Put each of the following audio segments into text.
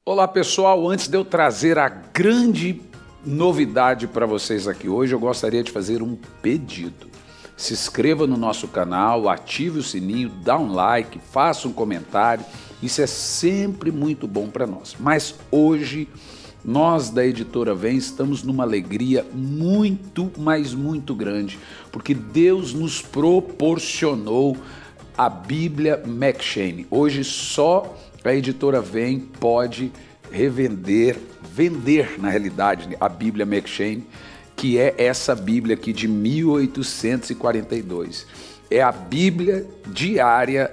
Olá pessoal, antes de eu trazer a grande novidade para vocês aqui hoje, eu gostaria de fazer um pedido. Se inscreva no nosso canal, ative o sininho, dá um like, faça um comentário, isso é sempre muito bom para nós. Mas hoje, nós da Editora Vem estamos numa alegria muito, mas muito grande, porque Deus nos proporcionou a Bíblia M'Cheyne. Hoje só a Editora Vem pode vender na realidade a Bíblia M'Cheyne, que é essa Bíblia aqui de 1842. É a Bíblia diária,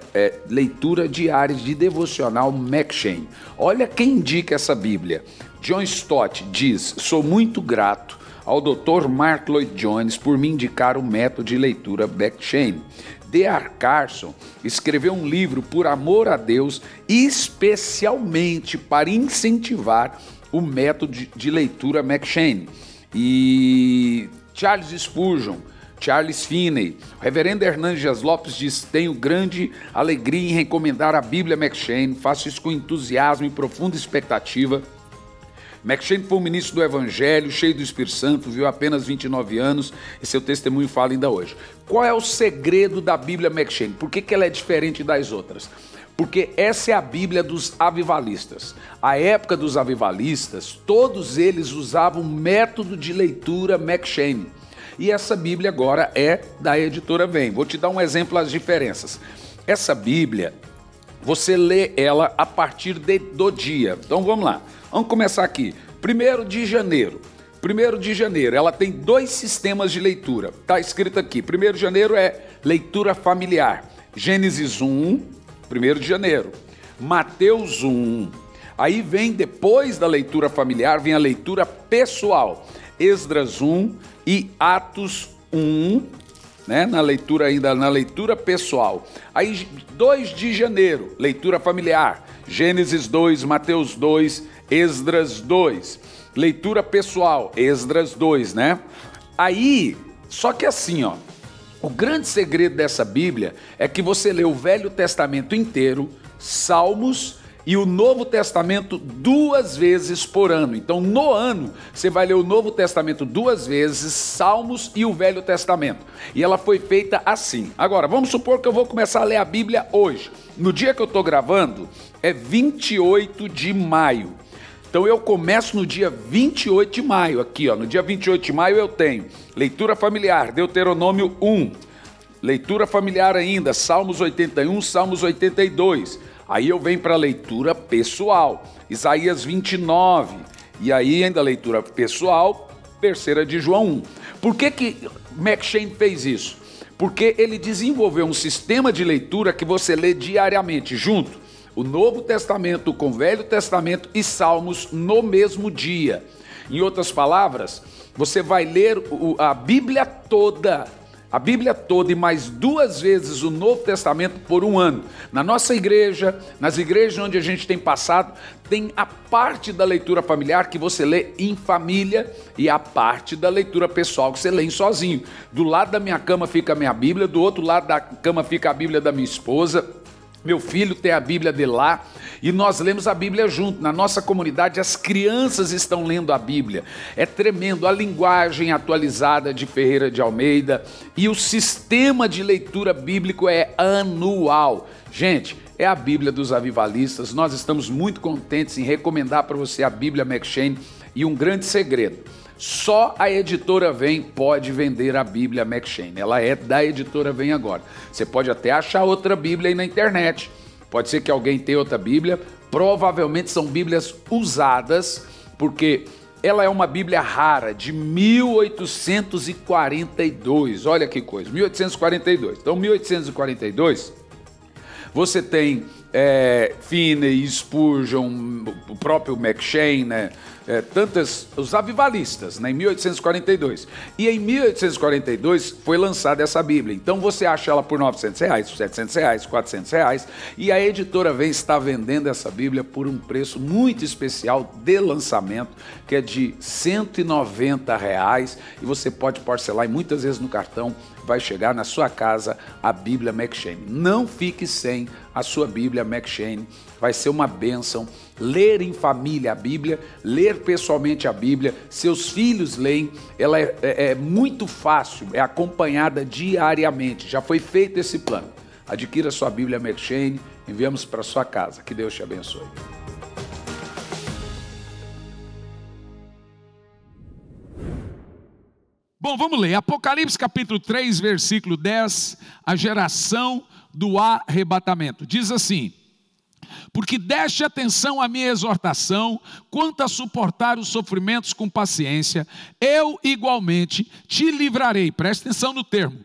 leitura diária de devocional M'Cheyne. Olha quem indica essa Bíblia. John Stott diz: sou muito grato ao Dr. Martyn Lloyd-Jones por me indicar o método de leitura M'Cheyne. D.A. Carson escreveu um livro por amor a Deus, especialmente para incentivar o método de leitura M'Cheyne. E Charles Spurgeon, Charles Finney, o reverendo Hernandes Dias Lopes diz: tenho grande alegria em recomendar a Bíblia M'Cheyne, faço isso com entusiasmo e profunda expectativa. M'Cheyne foi um ministro do Evangelho, cheio do Espírito Santo, viveu apenas 29 anos e seu testemunho fala ainda hoje. Qual é o segredo da Bíblia M'Cheyne? Por que ela é diferente das outras? Porque essa é a Bíblia dos avivalistas. A época dos avivalistas, todos eles usavam o método de leitura M'Cheyne. E essa Bíblia agora é da Editora Vem. Vou te dar um exemplo das diferenças. Essa Bíblia, você lê ela a partir do dia. Então vamos lá. Vamos começar aqui. 1º de janeiro. 1º de janeiro, ela tem 2 sistemas de leitura. Está escrito aqui. 1º de janeiro é leitura familiar. Gênesis 1, 1º de janeiro. Mateus 1. Aí vem, depois da leitura familiar, vem a leitura pessoal. Esdras 1 e Atos 1, né? Na leitura pessoal. Aí 2 de janeiro, leitura familiar. Gênesis 2, Mateus 2, Esdras 2. Leitura pessoal, Esdras 2, né? Aí, só que assim, ó, o grande segredo dessa Bíblia é que você lê o Velho Testamento inteiro, Salmos e o Novo Testamento 2 vezes por ano. Então, no ano, você vai ler o Novo Testamento 2 vezes, Salmos e o Velho Testamento. E ela foi feita assim. Agora, vamos supor que eu vou começar a ler a Bíblia hoje. No dia que eu estou gravando, é 28 de maio. Então, eu começo no dia 28 de maio. Aqui, ó, no dia 28 de maio eu tenho leitura familiar, Deuteronômio 1. Leitura familiar ainda, Salmos 81, Salmos 82. Aí eu venho para a leitura pessoal, Isaías 29, e aí ainda a leitura pessoal, 3ª de João 1. Por que M'Cheyne fez isso? Porque ele desenvolveu um sistema de leitura que você lê diariamente, junto o Novo Testamento com o Velho Testamento e Salmos no mesmo dia. Em outras palavras, você vai ler a Bíblia toda e mais 2 vezes o Novo Testamento por um ano. Na nossa igreja, nas igrejas onde a gente tem passado, tem a parte da leitura familiar que você lê em família e a parte da leitura pessoal que você lê sozinho. Do lado da minha cama fica a minha Bíblia, do outro lado da cama fica a Bíblia da minha esposa. Meu filho tem a Bíblia dele lá e nós lemos a Bíblia junto. Na nossa comunidade, as crianças estão lendo a Bíblia. É tremendo a linguagem atualizada de Ferreira de Almeida e o sistema de leitura bíblico é anual. Gente, é a Bíblia dos avivalistas. Nós estamos muito contentes em recomendar para você a Bíblia M'Cheyne e um grande segredo. Só a Editora Vem pode vender a Bíblia M'Cheyne. Ela é da Editora Vem agora. Você pode até achar outra Bíblia aí na internet. Pode ser que alguém tenha outra Bíblia. Provavelmente são Bíblias usadas, porque ela é uma Bíblia rara, de 1842. Olha que coisa, 1842. Então, 1842, você tem Finney, Spurgeon, o próprio M'Cheyne, né? Os avivalistas, né, em 1842. E em 1842 foi lançada essa Bíblia. Então você acha ela por R$900, R$700, R$400. E a Editora Vem está vendendo essa Bíblia por um preço muito especial de lançamento, que é de R$190. E você pode parcelar e muitas vezes no cartão vai chegar na sua casa a Bíblia M'Cheyne. Não fique sem a sua Bíblia Bíblia McCheyne, vai ser uma bênção. Ler em família a Bíblia, ler pessoalmente a Bíblia, seus filhos leem, ela é muito fácil, é acompanhada diariamente, já foi feito esse plano. Adquira sua Bíblia McCheyne, enviamos para sua casa, que Deus te abençoe. Bom, vamos ler. Apocalipse capítulo 3, versículo 10, a geração do arrebatamento. Diz assim: porque deste atenção à minha exortação, quanto a suportar os sofrimentos com paciência, eu igualmente te livrarei, presta atenção no termo,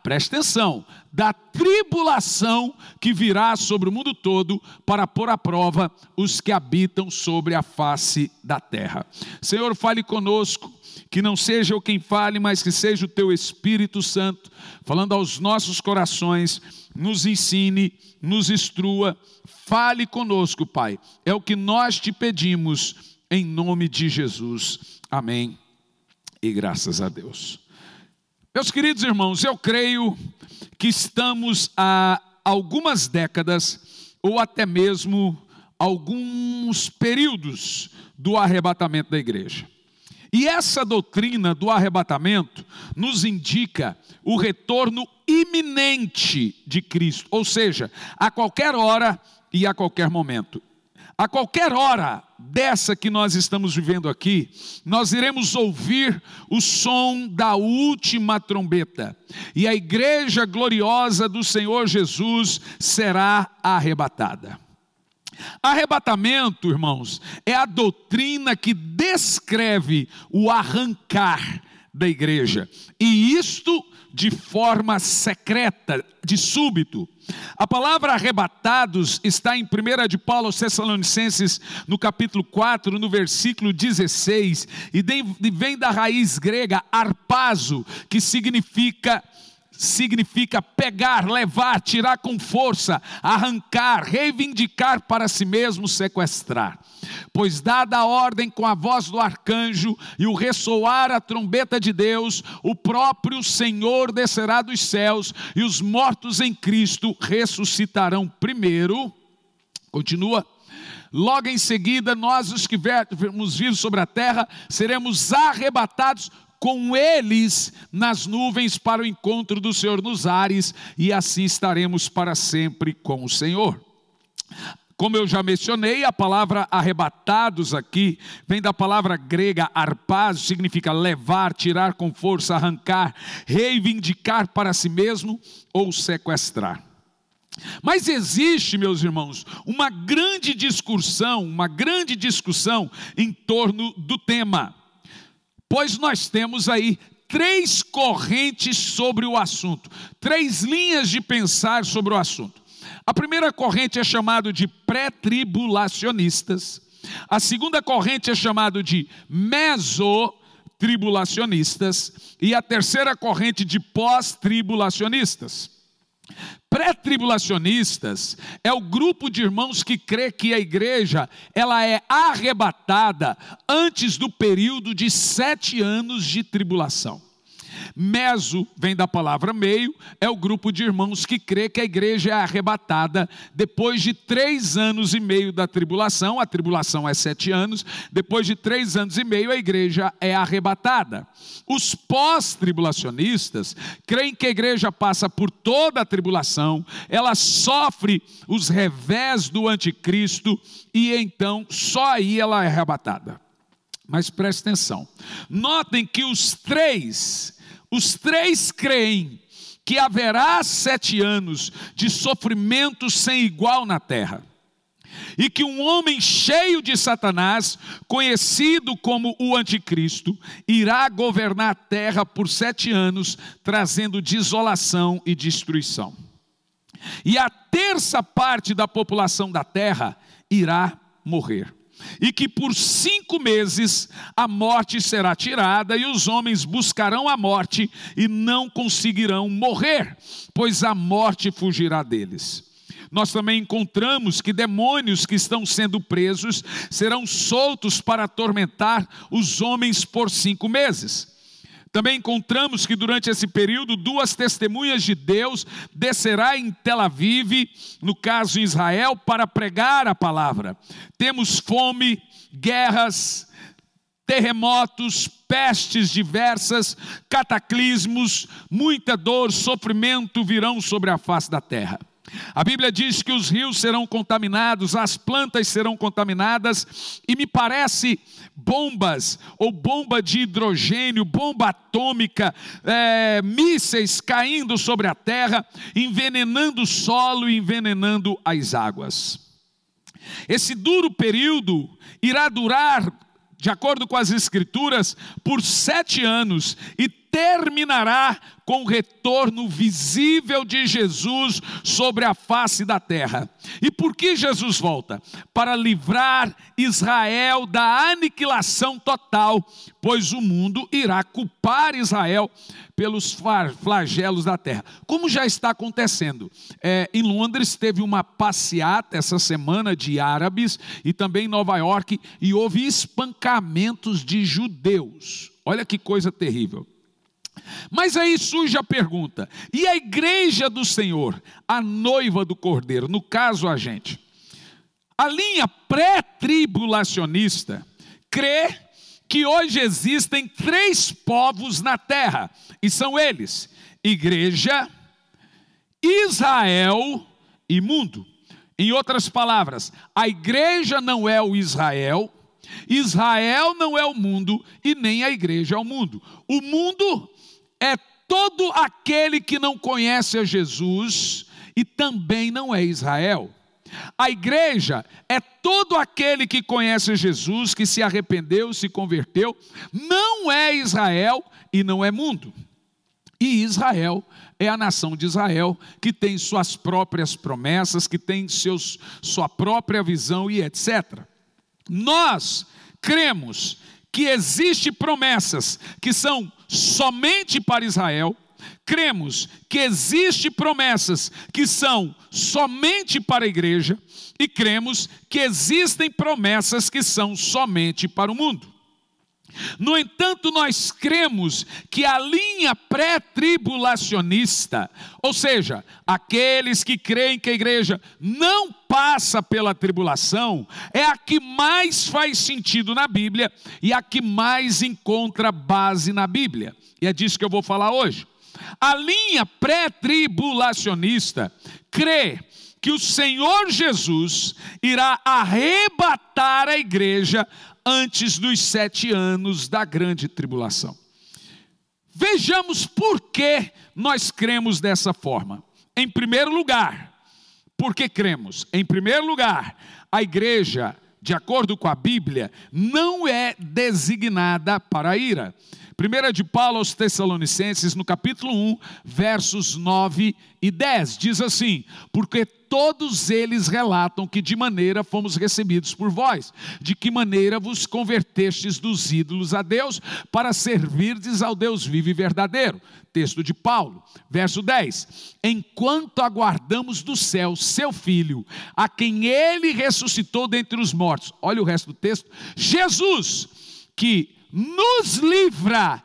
presta atenção, da tribulação que virá sobre o mundo todo, para pôr à prova os que habitam sobre a face da terra. Senhor, fale conosco, que não seja eu quem fale, mas que seja o teu Espírito Santo, falando aos nossos corações, nos ensine, nos instrua, fale conosco, Pai. É o que nós te pedimos, em nome de Jesus. Amém. E graças a Deus. Meus queridos irmãos, eu creio que estamos há algumas décadas, ou até mesmo alguns períodos do arrebatamento da igreja. E essa doutrina do arrebatamento nos indica o retorno iminente de Cristo, ou seja, a qualquer hora e a qualquer momento. A qualquer hora dessa que nós estamos vivendo aqui, nós iremos ouvir o som da última trombeta, e a igreja gloriosa do Senhor Jesus será arrebatada. Arrebatamento, irmãos, é a doutrina que descreve o arrancar da igreja, e isto de forma secreta, de súbito. A palavra arrebatados está em 1 de Paulo aos Tessalonicenses, no capítulo 4, no versículo 16, e vem da raiz grega arpazo, que significa pegar, levar, tirar com força, arrancar, reivindicar para si mesmo, sequestrar. Pois dada a ordem com a voz do arcanjo e o ressoar a trombeta de Deus, o próprio Senhor descerá dos céus, e os mortos em Cristo ressuscitarão primeiro. Continua. Logo em seguida, nós os que vermos vir sobre a terra, seremos arrebatados com eles nas nuvens para o encontro do Senhor nos ares, e assim estaremos para sempre com o Senhor. Como eu já mencionei, a palavra arrebatados aqui vem da palavra grega arpazo, significa levar, tirar com força, arrancar, reivindicar para si mesmo ou sequestrar. Mas existe, meus irmãos, uma grande discussão em torno do tema. Pois nós temos aí 3 correntes sobre o assunto, 3 linhas de pensar sobre o assunto. A primeira corrente é chamada de pré-tribulacionistas, a segunda corrente é chamada de mesotribulacionistas, e a terceira corrente de pós-tribulacionistas. Pré-tribulacionistas é o grupo de irmãos que crê que a igreja ela é arrebatada antes do período de 7 anos de tribulação. Meso vem da palavra meio, é o grupo de irmãos que crê que a igreja é arrebatada depois de 3 anos e meio da tribulação. A tribulação é 7 anos, depois de 3 anos e meio a igreja é arrebatada. Os pós-tribulacionistas creem que a igreja passa por toda a tribulação, ela sofre os revés do anticristo e então só aí ela é arrebatada. Mas preste atenção, notem que os três creem que haverá 7 anos de sofrimento sem igual na terra, e que um homem cheio de Satanás, conhecido como o anticristo, irá governar a terra por 7 anos, trazendo desolação e destruição. E a terça parte da população da terra irá morrer. E que por 5 meses a morte será tirada, e os homens buscarão a morte e não conseguirão morrer, pois a morte fugirá deles. Nós também encontramos que demônios que estão sendo presos serão soltos para atormentar os homens por 5 meses. Também encontramos que durante esse período 2 testemunhas de Deus descerá em Tel Aviv, no caso em Israel, para pregar a palavra. Temos fome, guerras, terremotos, pestes diversas, cataclismos, muita dor, sofrimento virão sobre a face da terra. A Bíblia diz que os rios serão contaminados, as plantas serão contaminadas, e me parece bombas, ou bomba de hidrogênio, bomba atômica, mísseis caindo sobre a terra, envenenando o solo e envenenando as águas. Esse duro período irá durar, de acordo com as Escrituras, por 7 anos e terminará com o retorno visível de Jesus sobre a face da terra. E por que Jesus volta? Para livrar Israel da aniquilação total, pois o mundo irá culpar Israel pelos flagelos da terra, como já está acontecendo. Em Londres teve uma passeata essa semana de árabes, e também em Nova York, e houve espancamentos de judeus. Olha que coisa terrível. Mas aí surge a pergunta: e a igreja do Senhor, a noiva do Cordeiro, no caso a gente? A linha pré-tribulacionista crê que hoje existem 3 povos na terra, e são eles: igreja, Israel e mundo. Em outras palavras, a igreja não é o Israel, Israel não é o mundo, e nem a igreja é o mundo. O mundo é todo aquele que não conhece a Jesus e também não é Israel. A igreja é todo aquele que conhece Jesus, que se arrependeu, se converteu, não é Israel e não é mundo. E Israel é a nação de Israel, que tem suas próprias promessas, que tem sua própria visão e etc. Nós cremos que existem promessas que são somente para Israel, cremos que existem promessas que são somente para a igreja, e cremos que existem promessas que são somente para o mundo. No entanto, nós cremos que a linha pré-tribulacionista, ou seja, aqueles que creem que a igreja não passa pela tribulação, é a que mais faz sentido na Bíblia e a que mais encontra base na Bíblia. E é disso que eu vou falar hoje. A linha pré-tribulacionista crê que o Senhor Jesus irá arrebatar a igreja antes dos 7 anos da grande tribulação. Vejamos por que nós cremos dessa forma. Em primeiro lugar, por que cremos? Em primeiro lugar, a igreja, de acordo com a Bíblia, não é designada para a ira. 1 de Paulo aos Tessalonicenses, no capítulo 1, versos 9 e 10, diz assim: porque todos eles relatam que de maneira fomos recebidos por vós, de que maneira vos convertestes dos ídolos a Deus, para servirdes ao Deus vivo e verdadeiro. Texto de Paulo, verso 10, enquanto aguardamos do céu seu Filho, a quem ele ressuscitou dentre os mortos. Olha o resto do texto: Jesus, que nos livra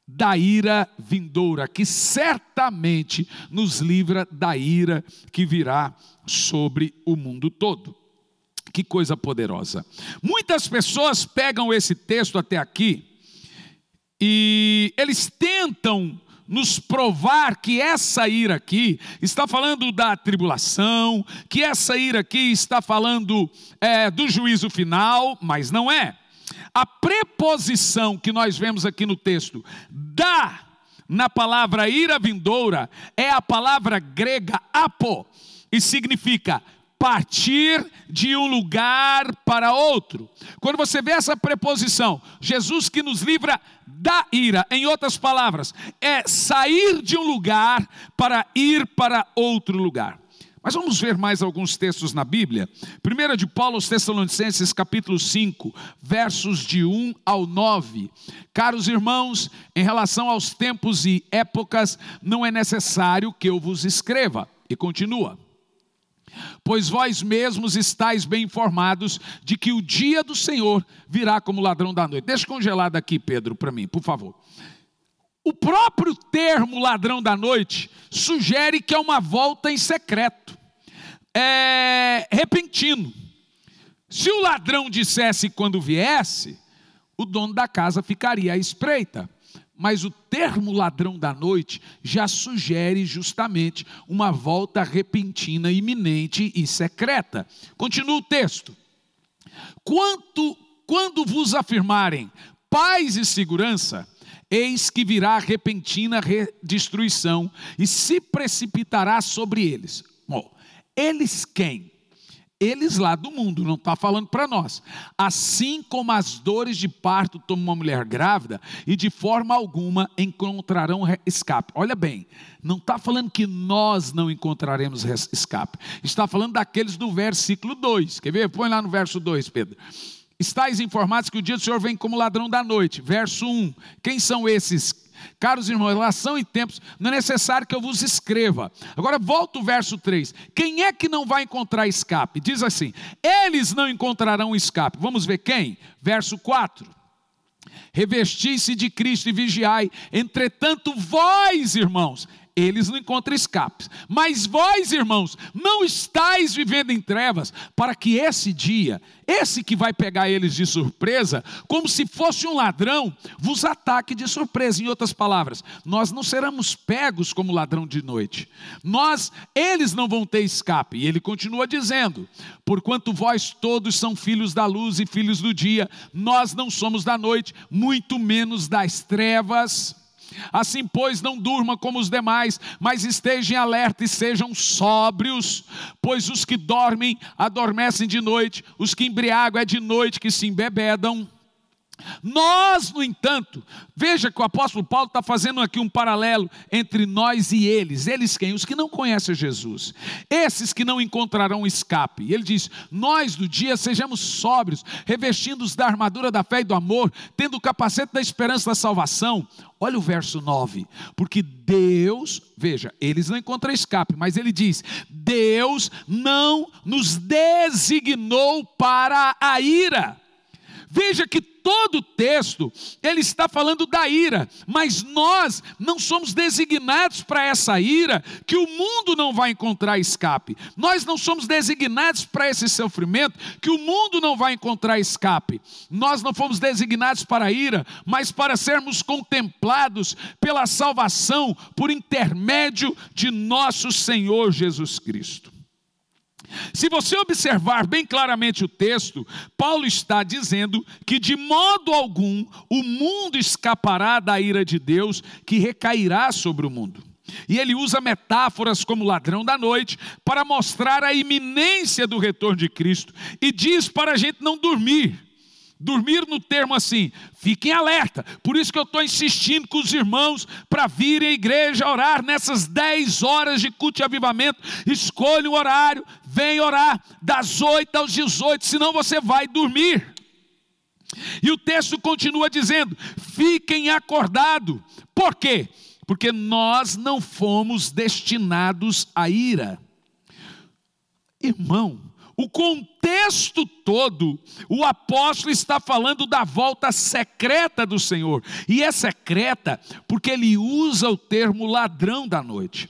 da ira vindoura, que certamente nos livra da ira que virá sobre o mundo todo. Que coisa poderosa. Muitas pessoas pegam esse texto até aqui e eles tentam nos provar que essa ira aqui está falando da tribulação, que essa ira aqui está falando do juízo final, mas não é. A preposição que nós vemos aqui no texto, da, na palavra ira vindoura, é a palavra grega apo, e significa partir de um lugar para outro. Quando você vê essa preposição, Jesus que nos livra da ira, em outras palavras, é sair de um lugar para ir para outro lugar. Mas vamos ver mais alguns textos na Bíblia. 1 de Paulo aos Tessalonicenses, capítulo 5, versos de 1 ao 9. Caros irmãos, em relação aos tempos e épocas, não é necessário que eu vos escreva. E continua: pois vós mesmos estáis bem informados de que o dia do Senhor virá como ladrão da noite. Deixa congelado aqui, Pedro, para mim, por favor. O próprio termo ladrão da noite sugere que é uma volta em secreto, repentino. Se o ladrão dissesse quando viesse, o dono da casa ficaria à espreita. Mas o termo ladrão da noite já sugere justamente uma volta repentina, iminente e secreta. Continua o texto. Quando vos afirmarem paz e segurança, eis que virá repentina destruição e se precipitará sobre eles. Bom, eles quem? Eles lá do mundo, não está falando para nós. Assim como as dores de parto tomam uma mulher grávida e de forma alguma encontrarão escape. Olha bem, não está falando que nós não encontraremos escape. Está falando daqueles do versículo 2. Quer ver? Põe lá no verso 2, Pedro. Estais informados que o dia do Senhor vem como ladrão da noite. Verso 1. Quem são esses? Caros irmãos, relação e tempos, não é necessário que eu vos escreva. Agora volta o verso 3. Quem é que não vai encontrar escape? Diz assim, eles não encontrarão escape. Vamos ver quem? Verso 4. Revesti-se de Cristo e vigiai. Entretanto, vós, irmãos, eles não encontram escapes. Mas vós, irmãos, não estáis vivendo em trevas, para que esse dia, esse que vai pegar eles de surpresa, como se fosse um ladrão, vos ataque de surpresa. Em outras palavras, nós não seremos pegos como ladrão de noite. Eles não vão ter escape. E ele continua dizendo, porquanto vós todos são filhos da luz e filhos do dia, nós não somos da noite, muito menos das trevas. Assim, pois, não durmam como os demais, mas estejam alerta e sejam sóbrios, pois os que dormem, adormecem de noite, os que embriagam é de noite que se embebedam. Nós, no entanto, veja que o apóstolo Paulo está fazendo aqui um paralelo entre nós e eles. Eles quem? Os que não conhecem Jesus. Esses que não encontrarão escape. E ele diz, nós do dia sejamos sóbrios, revestindo-os da armadura da fé e do amor, tendo o capacete da esperança da salvação. Olha o verso 9. Porque Deus, veja, eles não encontram escape, mas ele diz, Deus não nos designou para a ira. Veja que todo o texto, ele está falando da ira, mas nós não somos designados para essa ira, que o mundo não vai encontrar escape. Nós não somos designados para esse sofrimento, que o mundo não vai encontrar escape. Nós não fomos designados para a ira, mas para sermos contemplados pela salvação, por intermédio de nosso Senhor Jesus Cristo. Se você observar bem claramente o texto, Paulo está dizendo que de modo algum o mundo escapará da ira de Deus que recairá sobre o mundo. E ele usa metáforas como ladrão da noite para mostrar a iminência do retorno de Cristo e diz para a gente não dormir. Dormir no termo assim, fiquem alerta. Por isso que eu estou insistindo com os irmãos para virem à igreja orar nessas 10 horas de culto e avivamento. Escolha um horário, vem orar das 8 às 18, senão você vai dormir. E o texto continua dizendo, fiquem acordados. Por quê? Porque nós não fomos destinados à ira. Irmão, o contexto todo, o apóstolo está falando da volta secreta do Senhor. E é secreta porque ele usa o termo ladrão da noite.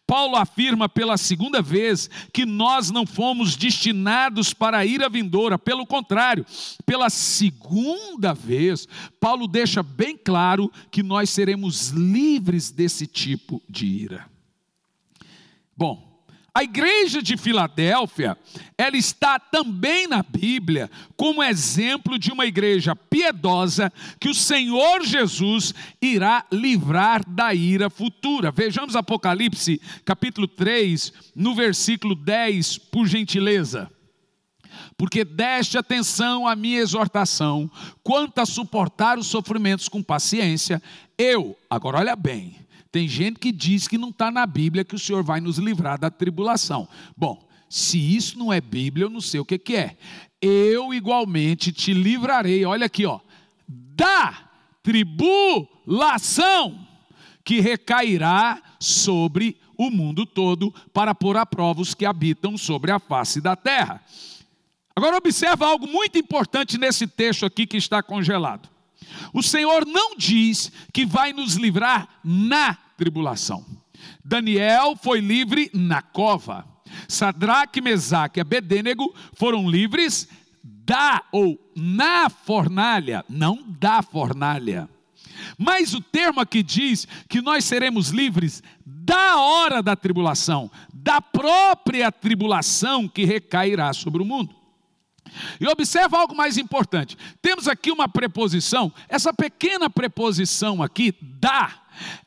Paulo afirma pela segunda vez que nós não fomos destinados para a ira vindoura. Pelo contrário, pela segunda vez, Paulo deixa bem claro que nós seremos livres desse tipo de ira. Bom, a igreja de Filadélfia, ela está também na Bíblia como exemplo de uma igreja piedosa que o Senhor Jesus irá livrar da ira futura. Vejamos Apocalipse capítulo 3, no versículo 10, por gentileza. Porque deste atenção à minha exortação, quanto a suportar os sofrimentos com paciência, agora olha bem, tem gente que diz que não está na Bíblia que o Senhor vai nos livrar da tribulação. Bom, se isso não é Bíblia, eu não sei o que é. Eu igualmente te livrarei, olha aqui, da tribulação que recairá sobre o mundo todo para pôr à prova os que habitam sobre a face da terra. Agora observa algo muito importante nesse texto aqui que está congelado. O Senhor não diz que vai nos livrar na tribulação. Daniel foi livre na cova. Sadraque, Mesaque e Abedênego foram livres na fornalha, não da fornalha. Mas o termo aqui diz que nós seremos livres da hora da tribulação, da própria tribulação que recairá sobre o mundo. E observa algo mais importante. Temos aqui uma preposição, essa pequena preposição aqui, da,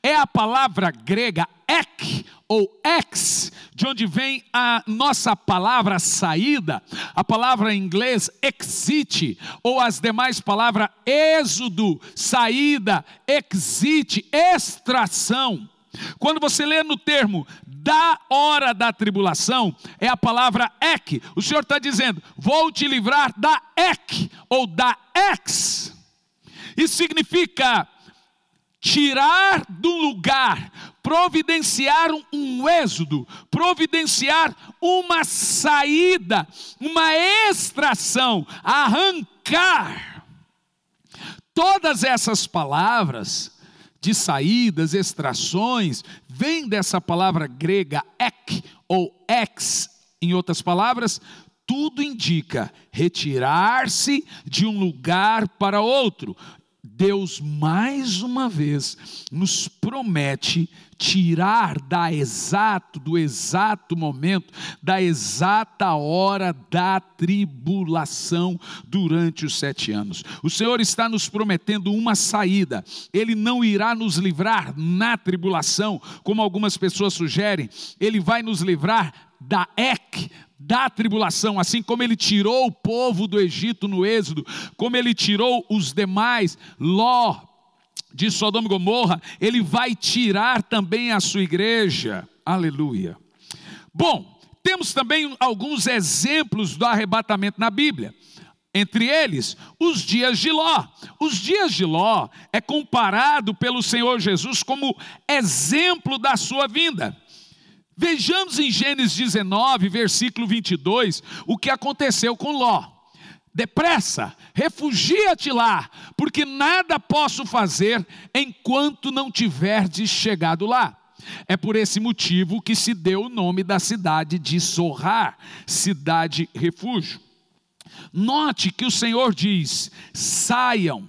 é a palavra grega ek ou ex, de onde vem a nossa palavra saída, a palavra em inglês exit, ou as demais palavras êxodo, saída, exit, extração. Quando você lê no termo da hora da tribulação, é a palavra ek. O Senhor está dizendo, vou te livrar da ek, ou da ex. Isso significa tirar do lugar, providenciar um êxodo, providenciar uma saída, uma extração, arrancar. Todas essas palavras de saídas, extrações, vêm dessa palavra grega ek ou ex. Em outras palavras, tudo indica retirar-se de um lugar para outro. Deus mais uma vez nos promete tirar do exato momento, da exata hora da tribulação durante os 7 anos. O Senhor está nos prometendo uma saída. Ele não irá nos livrar na tribulação, como algumas pessoas sugerem. Ele vai nos livrar da tribulação, assim como ele tirou o povo do Egito no Êxodo, como ele tirou os demais, Ló, de Sodoma e Gomorra, ele vai tirar também a sua igreja, aleluia. Bom, temos também alguns exemplos do arrebatamento na Bíblia, entre eles, os dias de Ló. Os dias de Ló é comparado pelo Senhor Jesus como exemplo da sua vinda. Vejamos em Gênesis 19, versículo 22, o que aconteceu com Ló. Depressa, refugia-te lá, porque nada posso fazer enquanto não tiverdes chegado lá. É por esse motivo que se deu o nome da cidade de Zoar, cidade refúgio. Note que o Senhor diz, saiam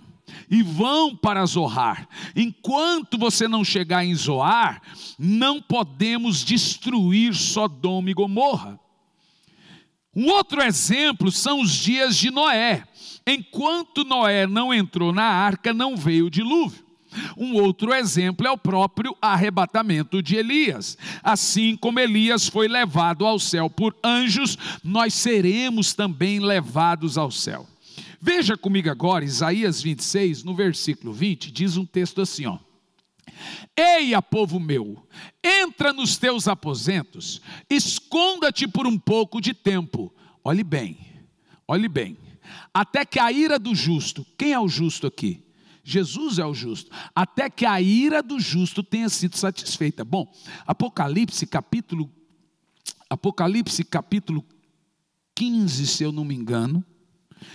e vão para Zoar. Enquanto você não chegar em Zoar, não podemos destruir Sodoma e Gomorra. Um outro exemplo são os dias de Noé. Enquanto Noé não entrou na arca, não veio o dilúvio. Um outro exemplo é o próprio arrebatamento de Elias. Assim como Elias foi levado ao céu por anjos, nós seremos também levados ao céu. Veja comigo agora, Isaías 26, no versículo 20, diz um texto assim, ó. Eia, povo meu, entra nos teus aposentos, esconda-te por um pouco de tempo. Olhe bem, até que a ira do justo, quem é o justo aqui? Jesus é o justo, até que a ira do justo tenha sido satisfeita. Bom, Apocalipse capítulo 15, se eu não me engano,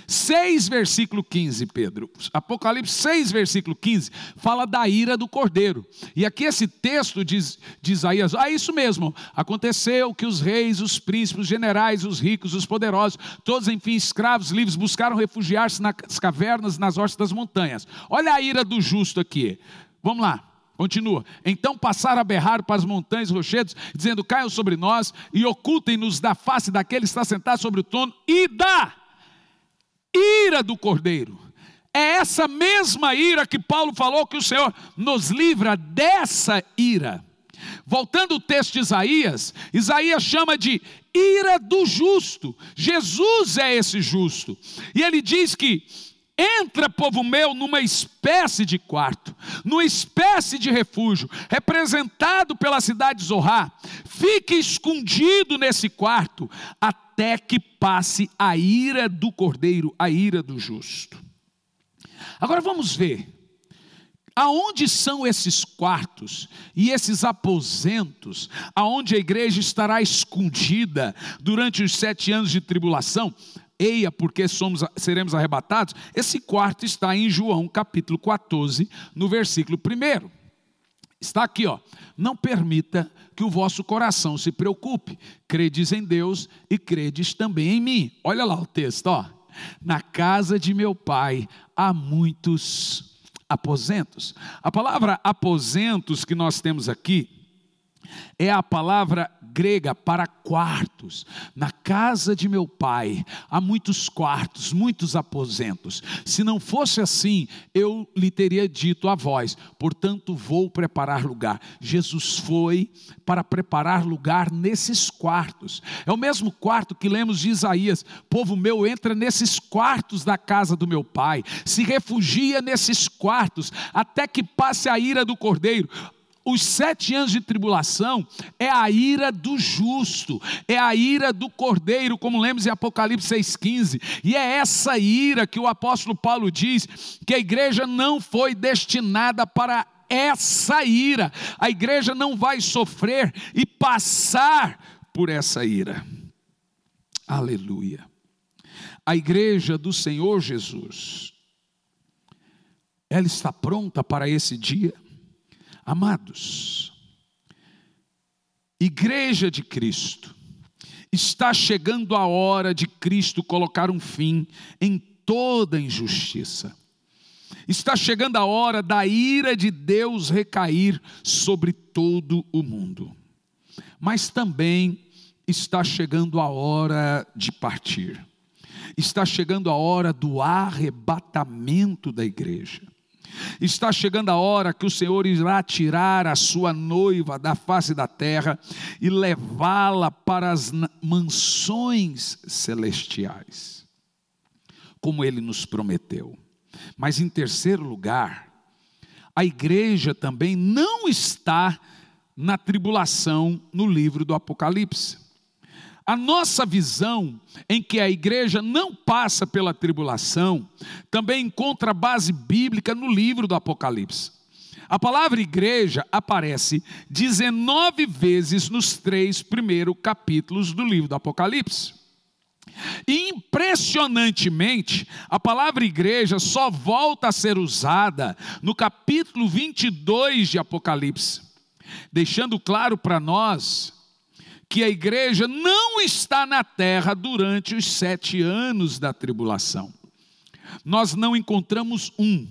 6 versículo 15, Pedro, Apocalipse 6 versículo 15, fala da ira do cordeiro, e aqui esse texto de Isaías, isso mesmo, aconteceu que os reis, os príncipes, os generais, os ricos, os poderosos, todos enfim escravos, livres, buscaram refugiar-se nas cavernas, nas hostas das montanhas. Olha a ira do justo aqui, vamos lá. Continua, então passaram a berrar para as montanhas e rochedos, dizendo, caiam sobre nós e ocultem-nos da face daquele que está sentado sobre o trono e da ira do cordeiro. É essa mesma ira que Paulo falou que o Senhor nos livra dessa ira. Voltando ao texto de Isaías, Isaías chama de ira do justo. Jesus é esse justo. E ele diz que entra, povo meu, numa espécie de quarto, numa espécie de refúgio, representado pela cidade de Zoar. Fique escondido nesse quarto, até que passe a ira do cordeiro, a ira do justo. Agora vamos ver, aonde são esses quartos e esses aposentos, aonde a igreja estará escondida durante os 7 anos de tribulação? eia, porque seremos arrebatados, esse quarto está em João capítulo 14, no versículo 1. Está aqui, ó. Não permita que o vosso coração se preocupe. Credes em Deus e credes também em mim. Olha lá o texto, ó. Na casa de meu pai há muitos aposentos. A palavra aposentos que nós temos aqui é a palavra grega para quartos. Na casa de meu pai há muitos quartos, muitos aposentos. Se não fosse assim, eu lhe teria dito a vós, portanto vou preparar lugar. Jesus foi para preparar lugar nesses quartos. É o mesmo quarto que lemos de Isaías: povo meu, entra nesses quartos da casa do meu pai, se refugia nesses quartos, até que passe a ira do Cordeiro. Os 7 anos de tribulação é a ira do justo, é a ira do Cordeiro, como lemos em Apocalipse 6,15. E é essa ira que o apóstolo Paulo diz que a igreja não foi destinada para essa ira. A igreja não vai sofrer e passar por essa ira. Aleluia. A igreja do Senhor Jesus, ela está pronta para esse dia. Amados, igreja de Cristo, está chegando a hora de Cristo colocar um fim em toda injustiça. Está chegando a hora da ira de Deus recair sobre todo o mundo. Mas também está chegando a hora de partir. Está chegando a hora do arrebatamento da igreja. Está chegando a hora que o Senhor irá tirar a sua noiva da face da terra e levá-la para as mansões celestiais, como Ele nos prometeu. Mas em terceiro lugar, a igreja também não está na tribulação no livro do Apocalipse. A nossa visão em que a igreja não passa pela tribulação também encontra base bíblica no livro do Apocalipse. A palavra igreja aparece 19 vezes nos 3 primeiros capítulos do livro do Apocalipse. E impressionantemente, a palavra igreja só volta a ser usada no capítulo 22 de Apocalipse, deixando claro para nós que a igreja não está na terra durante os 7 anos da tribulação. Nós não encontramos um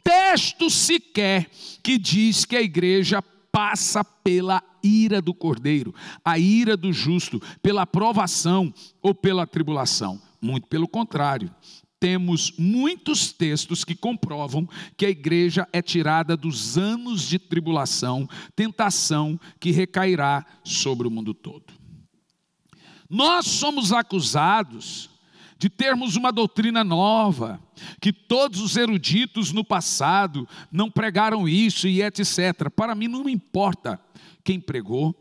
texto sequer que diz que a igreja passa pela ira do Cordeiro, a ira do justo, pela provação ou pela tribulação. Muito pelo contrário. Temos muitos textos que comprovam que a igreja é tirada dos anos de tribulação, tentação que recairá sobre o mundo todo. Nós somos acusados de termos uma doutrina nova, que todos os eruditos no passado não pregaram isso e etc. Para mim não importa quem pregou.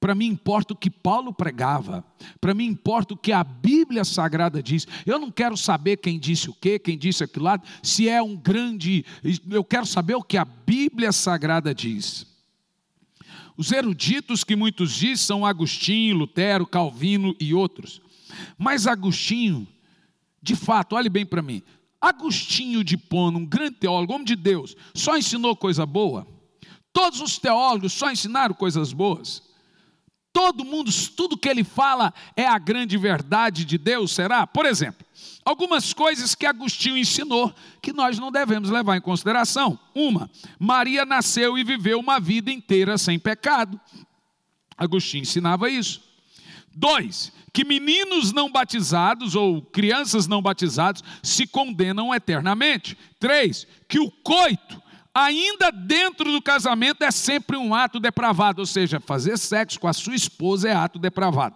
Para mim importa o que Paulo pregava. Para mim importa o que a Bíblia Sagrada diz. Eu não quero saber quem disse o quê, quem disse aquilo lá. Se é um grande... Eu quero saber o que a Bíblia Sagrada diz. Os eruditos que muitos dizem são Agostinho, Lutero, Calvino e outros. Mas Agostinho, de fato, olhe bem para mim. Agostinho de Hipona, um grande teólogo, homem de Deus, só ensinou coisa boa? Todos os teólogos só ensinaram coisas boas? Todo mundo, tudo que ele fala é a grande verdade de Deus, será? Por exemplo, algumas coisas que Agostinho ensinou que nós não devemos levar em consideração. Uma, Maria nasceu e viveu uma vida inteira sem pecado. Agostinho ensinava isso. 2, que meninos não batizados ou crianças não batizadas se condenam eternamente. 3, que o coito, ainda dentro do casamento, é sempre um ato depravado, ou seja, fazer sexo com a sua esposa é ato depravado.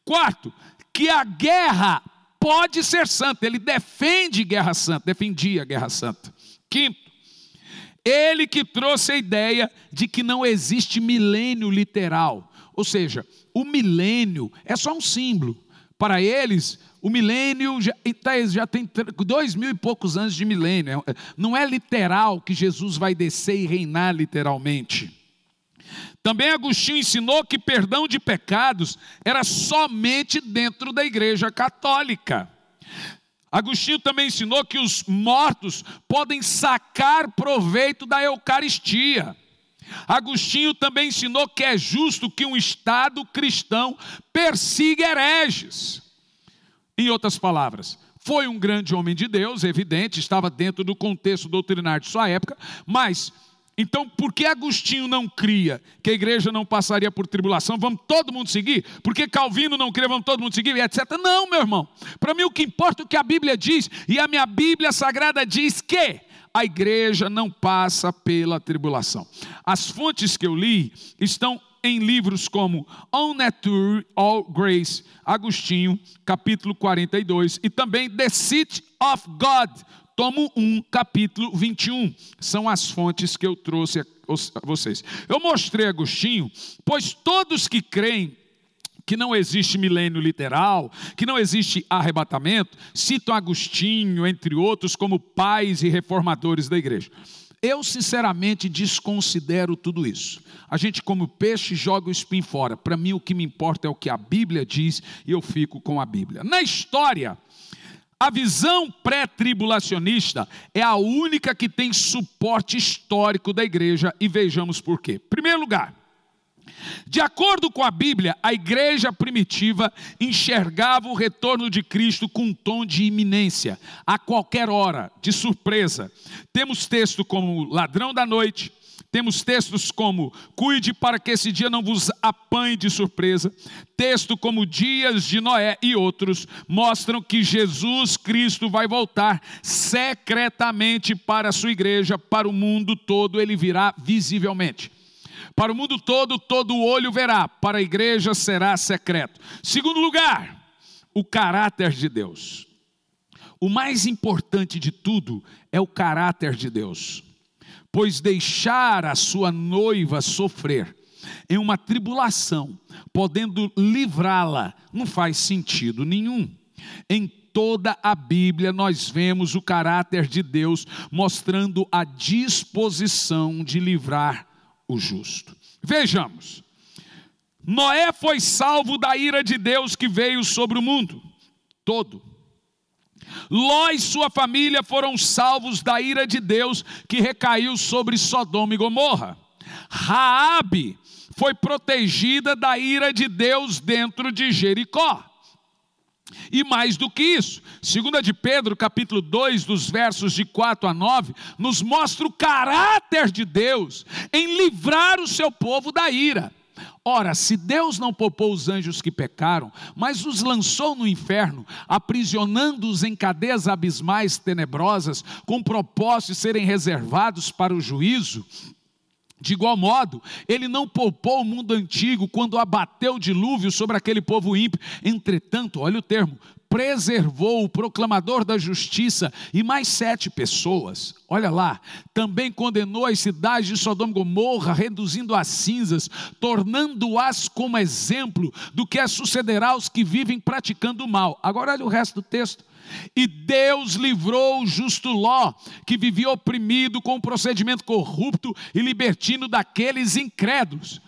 4, que a guerra pode ser santa, ele defende guerra santa, defendia a guerra santa. 5, ele que trouxe a ideia de que não existe milênio literal, ou seja, o milênio é só um símbolo. Para eles, o milênio já tem 2000 e poucos anos de milênio. Não é literal que Jesus vai descer e reinar literalmente. Também Agostinho ensinou que perdão de pecados era somente dentro da Igreja Católica. Agostinho também ensinou que os mortos podem sacar proveito da Eucaristia. Agostinho também ensinou que é justo que um Estado cristão persiga hereges. Em outras palavras, foi um grande homem de Deus, evidente, estava dentro do contexto doutrinário de sua época, mas, então, por que Agostinho não cria que a igreja não passaria por tribulação? Vamos todo mundo seguir? Por que Calvino não cria, vamos todo mundo seguir, etc. Não, meu irmão. Para mim o que importa é o que a Bíblia diz, e a minha Bíblia Sagrada diz que a igreja não passa pela tribulação. As fontes que eu li estão em livros como On Nature, All Grace, Agostinho, capítulo 42, e também The City of God, tomo 1, capítulo 21. São as fontes que eu trouxe a vocês. Eu mostrei Agostinho, pois todos que creem que não existe milênio literal, que não existe arrebatamento, citam Agostinho, entre outros, como pais e reformadores da igreja. Eu, sinceramente, desconsidero tudo isso. A gente come o peixe e joga o espinho fora. Para mim, o que me importa é o que a Bíblia diz, e eu fico com a Bíblia. Na história, a visão pré-tribulacionista é a única que tem suporte histórico da igreja, e vejamos por quê. Em primeiro lugar, de acordo com a Bíblia, a igreja primitiva enxergava o retorno de Cristo com um tom de iminência, a qualquer hora, de surpresa. Temos textos como ladrão da noite, temos textos como cuide para que esse dia não vos apanhe de surpresa, texto como dias de Noé e outros mostram que Jesus Cristo vai voltar secretamente para a sua igreja, para o mundo todo ele virá visivelmente. Para o mundo todo, todo olho verá, para a igreja será secreto. Segundo lugar, o caráter de Deus. O mais importante de tudo é o caráter de Deus. Pois deixar a sua noiva sofrer em uma tribulação, podendo livrá-la, não faz sentido nenhum. Em toda a Bíblia nós vemos o caráter de Deus, mostrando a disposição de livrar o justo. Vejamos, Noé foi salvo da ira de Deus que veio sobre o mundo todo. Ló e sua família foram salvos da ira de Deus que recaiu sobre Sodoma e Gomorra. Raabe foi protegida da ira de Deus dentro de Jericó. E mais do que isso, 2 de Pedro, capítulo 2, dos versos de 4 a 9, nos mostra o caráter de Deus em livrar o seu povo da ira. Ora, se Deus não poupou os anjos que pecaram, mas os lançou no inferno, aprisionando-os em cadeias abismais tenebrosas, com propósito de serem reservados para o juízo, de igual modo, ele não poupou o mundo antigo quando abateu o dilúvio sobre aquele povo ímpio. Entretanto, olha o termo, preservou o proclamador da justiça e mais 7 pessoas. Olha lá, também condenou as cidades de Sodoma e Gomorra, reduzindo as cinzas, tornando-as como exemplo do que sucederá aos que vivem praticando o mal. Agora olha o resto do texto. E Deus livrou o justo Ló, que vivia oprimido com um procedimento corrupto e libertino daqueles incrédulos.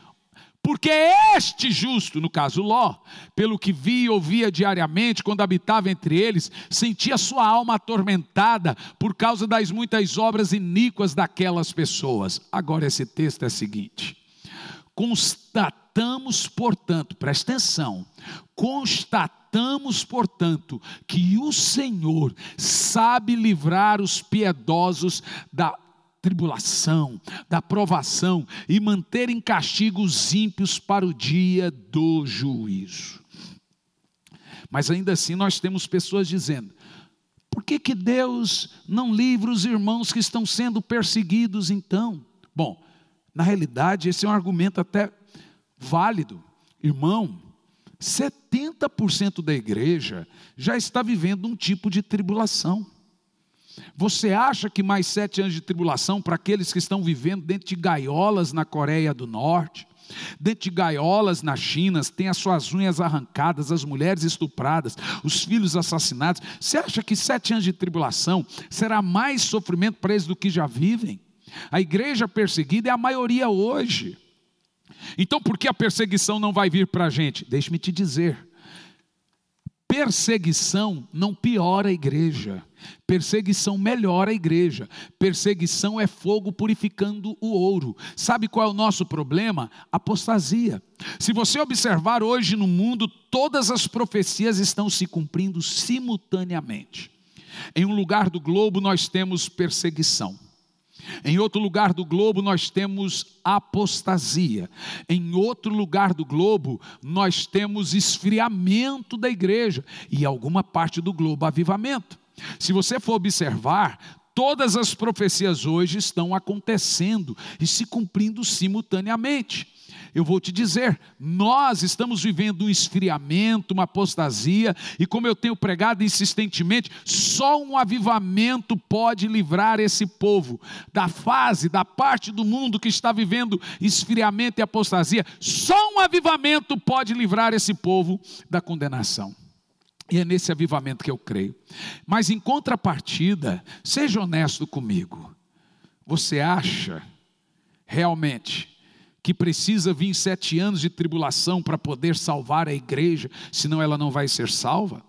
Porque este justo, no caso Ló, pelo que via e ouvia diariamente quando habitava entre eles, sentia sua alma atormentada por causa das muitas obras iníquas daquelas pessoas. Agora esse texto é o seguinte: constatamos, portanto, presta atenção, constatamos, portanto, que o Senhor sabe livrar os piedosos da tribulação, da provação e manter em castigo os ímpios para o dia do juízo. Mas ainda assim nós temos pessoas dizendo: por que Deus não livra os irmãos que estão sendo perseguidos então? Bom, na realidade esse é um argumento até válido. Irmão, 70% da igreja já está vivendo um tipo de tribulação. Você acha que mais 7 anos de tribulação para aqueles que estão vivendo dentro de gaiolas na Coreia do Norte, dentro de gaiolas na China, têm as suas unhas arrancadas, as mulheres estupradas, os filhos assassinados? Você acha que 7 anos de tribulação será mais sofrimento para eles do que já vivem? A igreja perseguida é a maioria hoje. Então por que a perseguição não vai vir para a gente? Deixe-me te dizer, perseguição não piora a igreja, perseguição melhora a igreja. Perseguição é fogo purificando o ouro. Sabe qual é o nosso problema? Apostasia. Se você observar hoje no mundo, todas as profecias estão se cumprindo simultaneamente. Em um lugar do globo nós temos perseguição. Em outro lugar do globo nós temos apostasia. Em outro lugar do globo nós temos esfriamento da igreja. E em alguma parte do globo, avivamento. Se você for observar, todas as profecias hoje estão acontecendo e se cumprindo simultaneamente. Eu vou te dizer, nós estamos vivendo um esfriamento, uma apostasia, e como eu tenho pregado insistentemente, só um avivamento pode livrar esse povo da fase, da parte do mundo que está vivendo esfriamento e apostasia. Só um avivamento pode livrar esse povo da condenação. E é nesse avivamento que eu creio. Mas em contrapartida, seja honesto comigo, você acha realmente que precisa vir 7 anos de tribulação para poder salvar a igreja, senão ela não vai ser salva?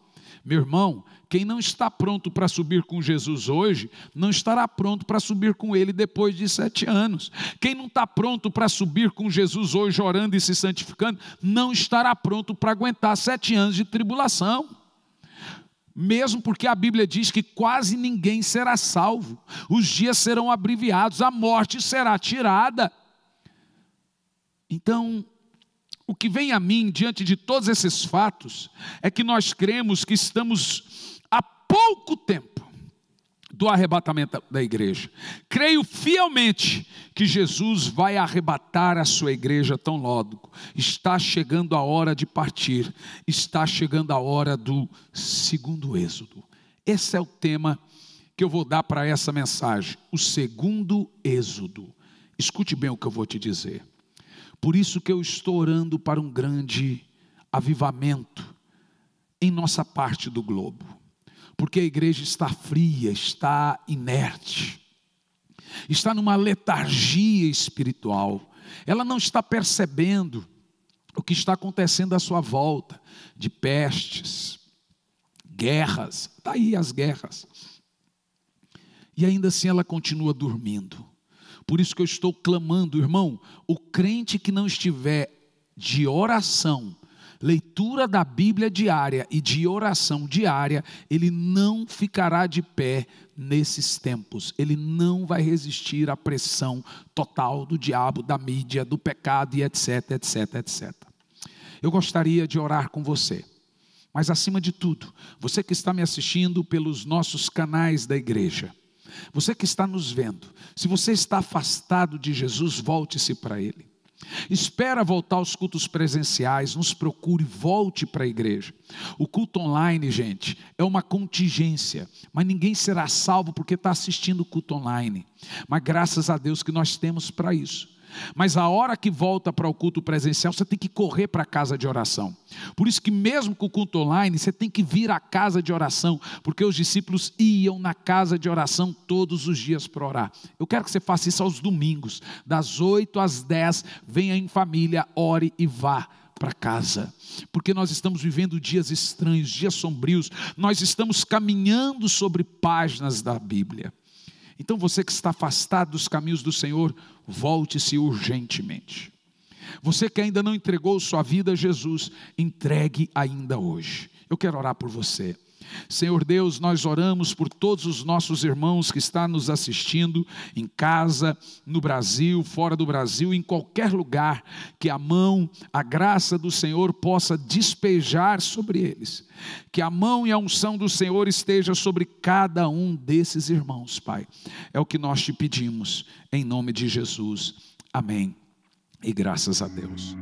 Meu irmão, quem não está pronto para subir com Jesus hoje, não estará pronto para subir com Ele depois de 7 anos. Quem não está pronto para subir com Jesus hoje, orando e se santificando, não estará pronto para aguentar 7 anos de tribulação. Mesmo porque a Bíblia diz que quase ninguém será salvo, os dias serão abreviados, a morte será tirada. Então, o que vem a mim diante de todos esses fatos é que nós cremos que estamos há pouco tempo do arrebatamento da igreja. Creio fielmente que Jesus vai arrebatar a sua igreja tão logo. Está chegando a hora de partir, está chegando a hora do segundo êxodo. Esse é o tema que eu vou dar para essa mensagem, o segundo êxodo. Escute bem o que eu vou te dizer. Por isso que eu estou orando para um grande avivamento em nossa parte do globo. Porque a igreja está fria, está inerte, está numa letargia espiritual. Ela não está percebendo o que está acontecendo à sua volta, de pestes, guerras, está aí as guerras. E ainda assim ela continua dormindo. Por isso que eu estou clamando, irmão, o crente que não estiver de oração, leitura da Bíblia diária e de oração diária, ele não ficará de pé nesses tempos. Ele não vai resistir à pressão total do diabo, da mídia, do pecado e etc, etc, etc. Eu gostaria de orar com você. Mas acima de tudo, você que está me assistindo pelos nossos canais da igreja, você que está nos vendo, se você está afastado de Jesus, volte-se para Ele. Espera voltar aos cultos presenciais, nos procure, volte para a igreja. O culto online, gente, é uma contingência, mas ninguém será salvo porque está assistindo o culto online. Mas graças a Deus que nós temos para isso. Mas a hora que volta para o culto presencial, você tem que correr para a casa de oração. Por isso que mesmo com o culto online, você tem que vir à casa de oração, porque os discípulos iam na casa de oração todos os dias para orar. Eu quero que você faça isso aos domingos, das 8 às 10, venha em família, ore e vá para casa, porque nós estamos vivendo dias estranhos, dias sombrios, nós estamos caminhando sobre páginas da Bíblia. Então você que está afastado dos caminhos do Senhor, volte-se urgentemente. Você que ainda não entregou sua vida a Jesus, entregue ainda hoje. Eu quero orar por você. Senhor Deus, nós oramos por todos os nossos irmãos que estão nos assistindo em casa, no Brasil, fora do Brasil, em qualquer lugar, que a mão, a graça do Senhor possa despejar sobre eles, que a mão e a unção do Senhor esteja sobre cada um desses irmãos, Pai. É o que nós te pedimos, em nome de Jesus. Amém. E graças a Deus.